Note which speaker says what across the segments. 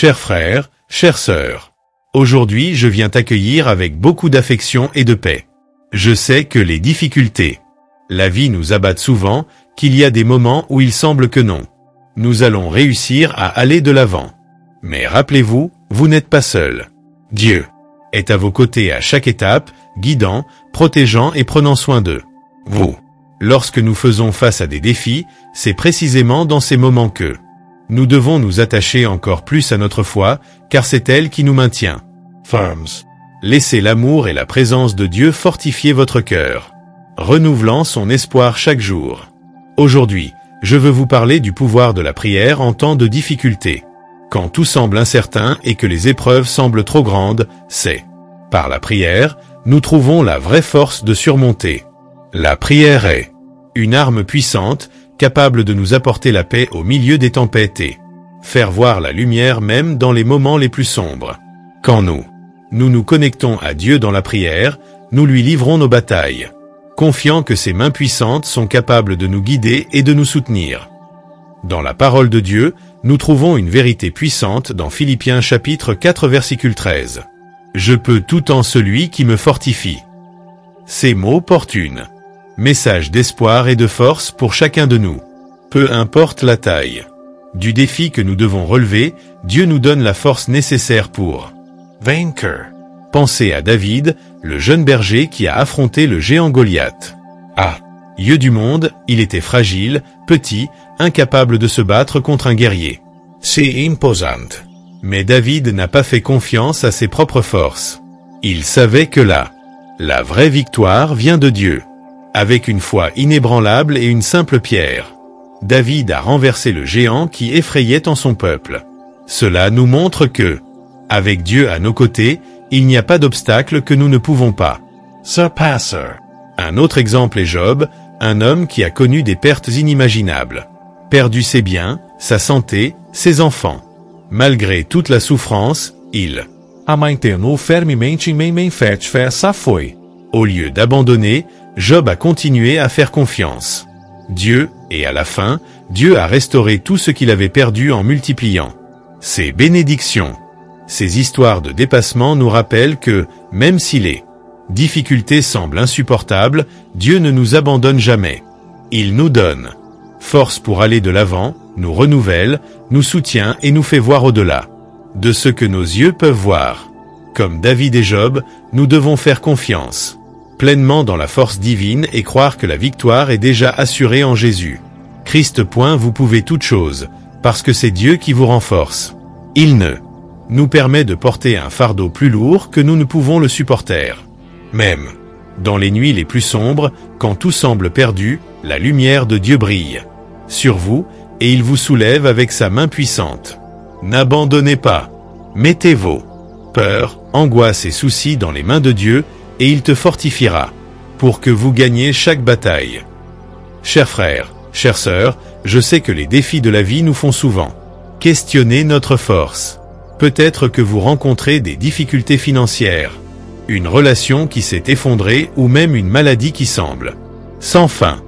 Speaker 1: Chers frères, chères sœurs, aujourd'hui je viens t'accueillir avec beaucoup d'affection et de paix. Je sais que les difficultés, la vie nous abattent souvent, qu'il y a des moments où il semble que non. Nous allons réussir à aller de l'avant. Mais rappelez-vous, vous n'êtes pas seul. Dieu est à vos côtés à chaque étape, guidant, protégeant et prenant soin d'eux. Vous. Lorsque nous faisons face à des défis, c'est précisément dans ces moments que nous devons nous attacher encore plus à notre foi, car c'est elle qui nous maintient. Firms. Laissez l'amour et la présence de Dieu fortifier votre cœur, renouvelant son espoir chaque jour. Aujourd'hui, je veux vous parler du pouvoir de la prière en temps de difficulté. Quand tout semble incertain et que les épreuves semblent trop grandes, c'est par la prière, nous trouvons la vraie force de surmonter. La prière est une arme puissante, capable de nous apporter la paix au milieu des tempêtes et faire voir la lumière même dans les moments les plus sombres. Quand nous nous connectons à Dieu dans la prière, nous lui livrons nos batailles, confiant que ses mains puissantes sont capables de nous guider et de nous soutenir. Dans la parole de Dieu, nous trouvons une vérité puissante dans Philippiens chapitre 4 versicule 13. Je peux tout en celui qui me fortifie. Ces mots portent une message d'espoir et de force pour chacun de nous. Peu importe la taille du défi que nous devons relever, Dieu nous donne la force nécessaire pour vaincre. Pensez à David, le jeune berger qui a affronté le géant Goliath. À yeux du monde, il était fragile, petit, incapable de se battre contre un guerrier. C'est imposant. Mais David n'a pas fait confiance à ses propres forces. Il savait que la vraie victoire vient de Dieu. Avec une foi inébranlable et une simple pierre, David a renversé le géant qui effrayait en son peuple. Cela nous montre que, avec Dieu à nos côtés, il n'y a pas d'obstacle que nous ne pouvons pas surpasser. Un autre exemple est Job, un homme qui a connu des pertes inimaginables. Perdu ses biens, sa santé, ses enfants. Malgré toute la souffrance, il
Speaker 2: mantenou firmemente em meio fé, ça foi.
Speaker 1: Au lieu d'abandonner, Job a continué à faire confiance. Dieu, et à la fin, Dieu a restauré tout ce qu'il avait perdu en multipliant ses bénédictions. Ces histoires de dépassement nous rappellent que, même si les difficultés semblent insupportables, Dieu ne nous abandonne jamais. Il nous donne force pour aller de l'avant, nous renouvelle, nous soutient et nous fait voir au-delà de ce que nos yeux peuvent voir. Comme David et Job, nous devons faire confiance pleinement dans la force divine et croire que la victoire est déjà assurée en Jésus. Christ. Vous pouvez toutes choses, parce que c'est Dieu qui vous renforce. Il nous permet de porter un fardeau plus lourd que nous ne pouvons le supporter. Même dans les nuits les plus sombres, quand tout semble perdu, la lumière de Dieu brille sur vous, et il vous soulève avec sa main puissante. N'abandonnez pas. Mettez vos peurs, angoisses et soucis dans les mains de Dieu, et il te fortifiera, pour que vous gagniez chaque bataille. Chers frères, chères sœurs, je sais que les défis de la vie nous font souvent questionner notre force. Peut-être que vous rencontrez des difficultés financières, une relation qui s'est effondrée ou même une maladie qui semble sans fin.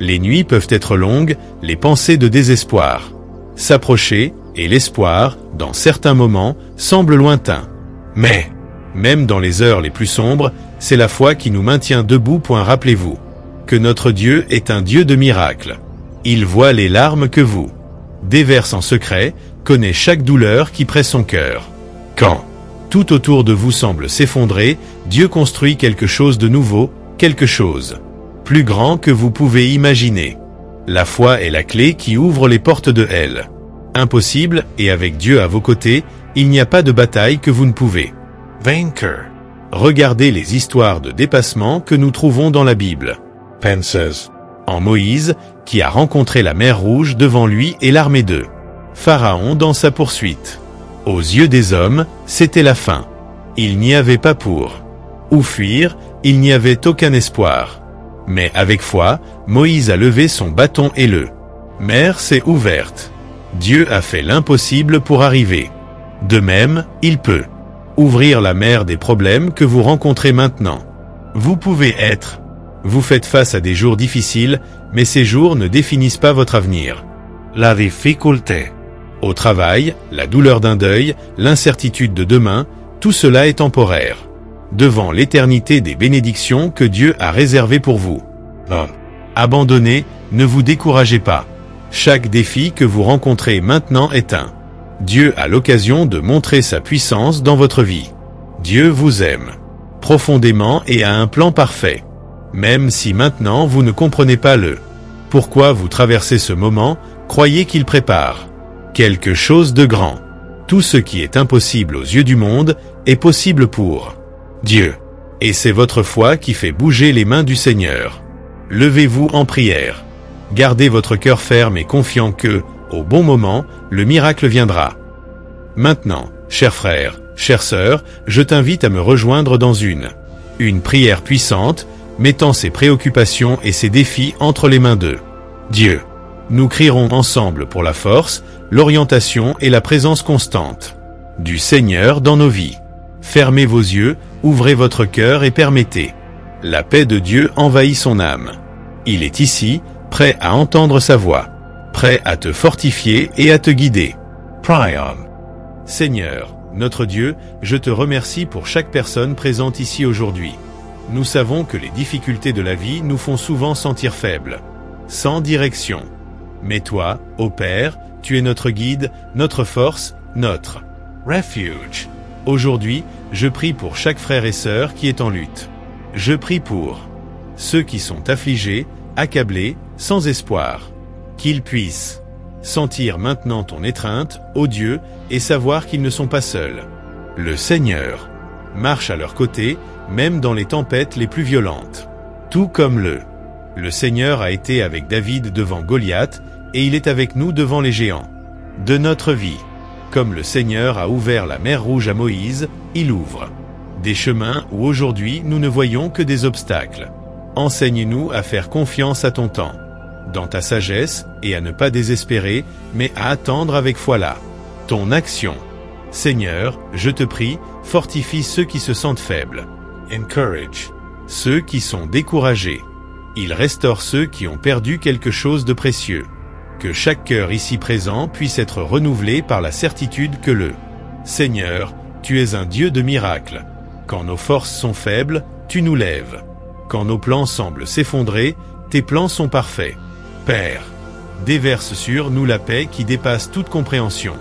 Speaker 1: Les nuits peuvent être longues, les pensées de désespoir s'approcher, et l'espoir, dans certains moments, semble lointain. Mais, même dans les heures les plus sombres, c'est la foi qui nous maintient debout. Rappelez-vous que notre Dieu est un Dieu de miracles. Il voit les larmes que vous déverse en secret, connaît chaque douleur qui presse son cœur. Quand tout autour de vous semble s'effondrer, Dieu construit quelque chose de nouveau, quelque chose plus grand que vous pouvez imaginer. La foi est la clé qui ouvre les portes de hell. Impossible, et avec Dieu à vos côtés, il n'y a pas de bataille que vous ne pouvez vaincre. Regardez les histoires de dépassement que nous trouvons dans la Bible. Pensez en Moïse, qui a rencontré la mer Rouge devant lui et l'armée de Pharaon dans sa poursuite. Aux yeux des hommes, c'était la fin. Il n'y avait pas pour ou fuir, il n'y avait aucun espoir. Mais avec foi, Moïse a levé son bâton et le mer s'est ouverte. Dieu a fait l'impossible pour arriver. De même, il peut ouvrir la mer des problèmes que vous rencontrez maintenant. Vous faites face à des jours difficiles, mais ces jours ne définissent pas votre avenir. La difficulté Au travail, la douleur d'un deuil, l'incertitude de demain, tout cela est temporaire. Devant l'éternité des bénédictions que Dieu a réservées pour vous. Abandonnez, ne vous découragez pas. Chaque défi que vous rencontrez maintenant est un. Dieu a l'occasion de montrer sa puissance dans votre vie. Dieu vous aime profondément et a un plan parfait. Même si maintenant vous ne comprenez pas pourquoi vous traversez ce moment, croyez qu'il prépare quelque chose de grand. Tout ce qui est impossible aux yeux du monde est possible pour Dieu. Et c'est votre foi qui fait bouger les mains du Seigneur. Levez-vous en prière. Gardez votre cœur ferme et confiant que, au bon moment, le miracle viendra. Maintenant, chers frères, chères sœurs, je t'invite à me rejoindre dans une prière puissante, mettant ses préoccupations et ses défis entre les mains de Dieu. Nous crierons ensemble pour la force, l'orientation et la présence constante du Seigneur dans nos vies. Fermez vos yeux, ouvrez votre cœur et permettez. La paix de Dieu envahit son âme. Il est ici, prêt à entendre sa voix, prêt à te fortifier et à te guider. Pray on. Seigneur, notre Dieu, je te remercie pour chaque personne présente ici aujourd'hui. Nous savons que les difficultés de la vie nous font souvent sentir faibles, sans direction. Mais toi, ô Père, tu es notre guide, notre force, notre refuge. Aujourd'hui, je prie pour chaque frère et sœur qui est en lutte. Je prie pour ceux qui sont affligés, accablés, sans espoir. Qu'ils puissent sentir maintenant ton étreinte, ô Dieu, et savoir qu'ils ne sont pas seuls. Le Seigneur marche à leur côté, même dans les tempêtes les plus violentes. Tout comme le Seigneur a été avec David devant Goliath, et il est avec nous devant les géants de notre vie. Comme le Seigneur a ouvert la mer Rouge à Moïse, il ouvre des chemins où aujourd'hui nous ne voyons que des obstacles. Enseigne-nous à faire confiance à ton temps, dans ta sagesse, et à ne pas désespérer, mais à attendre avec foi ton action. Seigneur, je te prie, fortifie ceux qui se sentent faibles. Encourage ceux qui sont découragés. Il restaure ceux qui ont perdu quelque chose de précieux. Que chaque cœur ici présent puisse être renouvelé par la certitude que le Seigneur, tu es un Dieu de miracles. Quand nos forces sont faibles, tu nous lèves. Quand nos plans semblent s'effondrer, tes plans sont parfaits. Père, déverse sur nous la paix qui dépasse toute compréhension.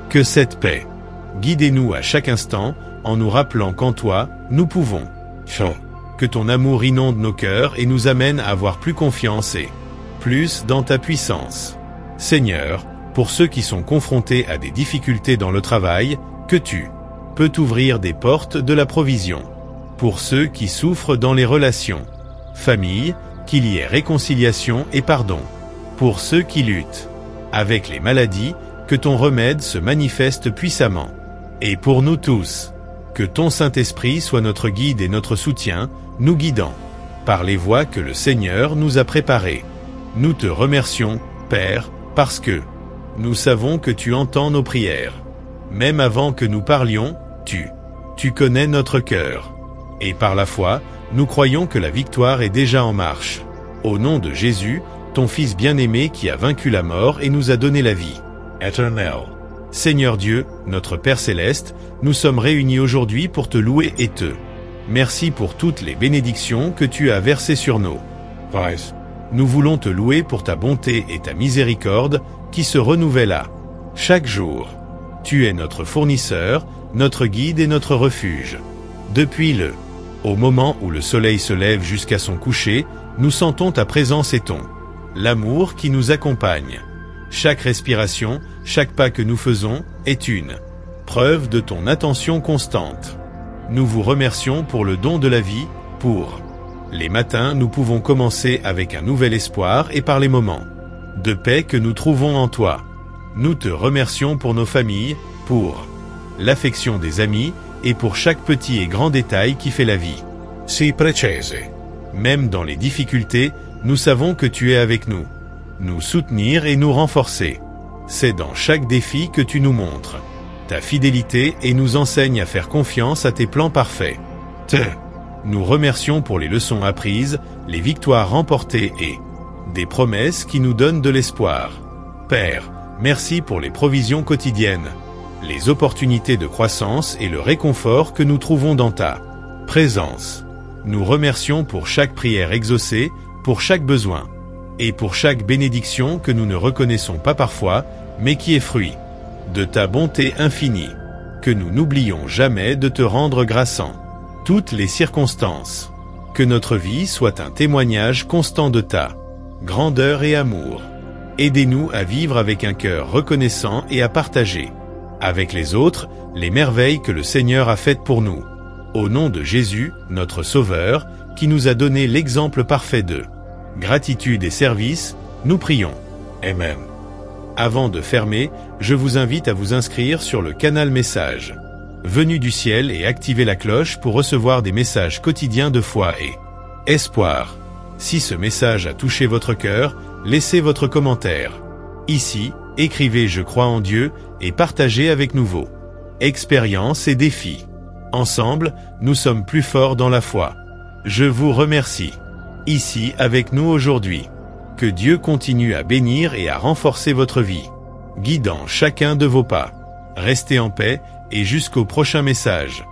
Speaker 1: Que cette paix guide-nous à chaque instant, en nous rappelant qu'en toi, nous pouvons. Que ton amour inonde nos cœurs et nous amène à avoir plus confiance et plus dans ta puissance. Seigneur, pour ceux qui sont confrontés à des difficultés dans le travail, que tu peux t'ouvrir des portes de la provision. Pour ceux qui souffrent dans les relations, famille, qu'il y ait réconciliation et pardon. Pour ceux qui luttent avec les maladies, que ton remède se manifeste puissamment. Et pour nous tous, que ton Saint-Esprit soit notre guide et notre soutien, nous guidant par les voies que le Seigneur nous a préparées. Nous te remercions, Père, parce que nous savons que tu entends nos prières. Même avant que nous parlions, tu connais notre cœur. Et par la foi, nous croyons que la victoire est déjà en marche. Au nom de Jésus, ton Fils bien-aimé qui a vaincu la mort et nous a donné la vie éternelle. Seigneur Dieu, notre Père Céleste, nous sommes réunis aujourd'hui pour te louer et te merci pour toutes les bénédictions que tu as versées sur nous. Nous voulons te louer pour ta bonté et ta miséricorde qui se renouvellent à chaque jour. Tu es notre fournisseur, notre guide et notre refuge. Depuis au moment où le soleil se lève jusqu'à son coucher, nous sentons ta présence et l'amour qui nous accompagne. Chaque respiration, chaque pas que nous faisons, est une preuve de ton attention constante. Nous vous remercions pour le don de la vie, pour les matins nous pouvons commencer avec un nouvel espoir et par les moments de paix que nous trouvons en toi. Nous te remercions pour nos familles, pour l'affection des amis et pour chaque petit et grand détail qui fait la vie. Si précise. Même dans les difficultés, nous savons que tu es avec nous. Nous soutenir et nous renforcer. C'est dans chaque défi que tu nous montres ta fidélité et nous enseignes à faire confiance à tes plans parfaits. Nous remercions pour les leçons apprises, les victoires remportées et des promesses qui nous donnent de l'espoir. Père, Merci pour les provisions quotidiennes, les opportunités de croissance et le réconfort que nous trouvons dans ta présence. Nous remercions pour chaque prière exaucée, pour chaque besoin, et pour chaque bénédiction que nous ne reconnaissons pas parfois, mais qui est fruit de ta bonté infinie, que nous n'oublions jamais de te rendre grâce en toutes les circonstances. Que notre vie soit un témoignage constant de ta grandeur et amour. Aidez-nous à vivre avec un cœur reconnaissant et à partager avec les autres les merveilles que le Seigneur a faites pour nous. Au nom de Jésus, notre Sauveur, qui nous a donné l'exemple parfait de gratitude et service, nous prions. Amen. Avant de fermer, je vous invite à vous inscrire sur le canal Message Venu du ciel et activer la cloche pour recevoir des messages quotidiens de foi et espoir. Si ce message a touché votre cœur, laissez votre commentaire. Ici, écrivez « Je crois en Dieu » et partagez avec nous vos expériences et défis. Ensemble, nous sommes plus forts dans la foi. Je vous remercie. Ici avec nous aujourd'hui. Que Dieu continue à bénir et à renforcer votre vie, guidant chacun de vos pas. Restez en paix et jusqu'au prochain message.